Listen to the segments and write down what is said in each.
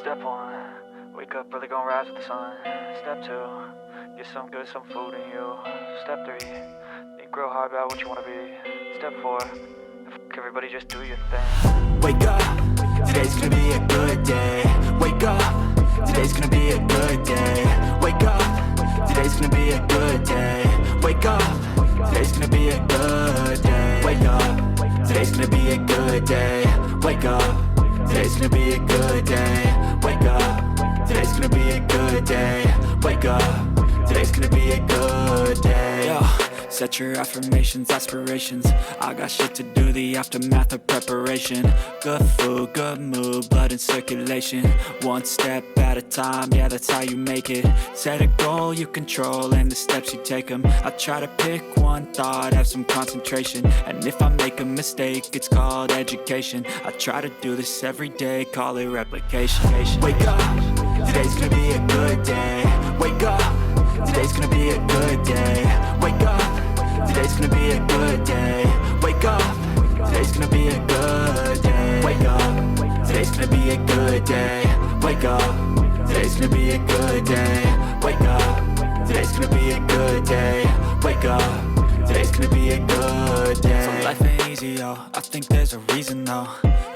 Step 1, wake up early, gonna rise with the sun. Step 2, get some good, some food in you. Step 3, think real hard about what you wanna be. Step 4, fuck everybody, just do your thing. Wake up, today's gonna be a good day. Wake up, today's gonna be a good day. Wake up, today's gonna be a good day. Wake up, today's gonna be a good day. Wake up, today's gonna be a good day. Wake up, today's gonna be a good day. Wake up, today's gonna be a good day. Wake up, today's gonna be a good day. Yo, set your affirmations, aspirations. I got shit to do, the aftermath of preparation. Good food, good mood, blood in circulation. One step at a time, yeah, that's how you make it. Set a goal you control and the steps you take them. I try to pick one thought, have some concentration. And if I make a mistake, it's called education. I try to do this every day, call it replication. Wake up, today's gonna be a good day. Wake up, today's gonna be a good day. Wake up, today's gonna be a good day. Wake up, today's gonna be a good day. Wake up, today's gonna be a good day. Wake up, today's gonna be a good day. Wake up, today's gonna be a good day. Wake up, today's gonna be a good day. So life ain't easy, yo, I think there's a reason though.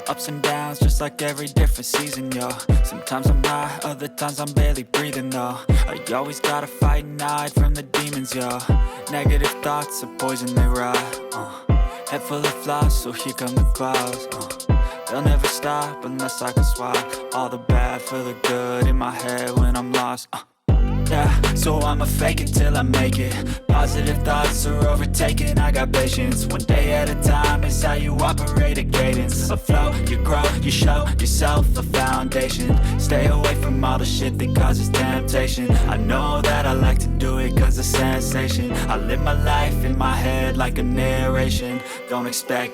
Ups and downs, just like every different season, yo. Sometimes I'm high, other times I'm barely breathing, though. I always gotta fight and hide from the demons, yo. Negative thoughts are poison, they rot. Head full of flaws, so here come the clouds. They'll never stop unless I can swap all the bad for the good in my head when I'm lost. Yeah, so I'ma fake it till I make it. Positive thoughts are overtaken, I got patience. One day at a time is how you operate a cadence. A flow, you grow, you show yourself a foundation. Stay away from all the shit that causes temptation. I know that I like to do it cause it's sensation. I live my life in my head like a narration. Don't expect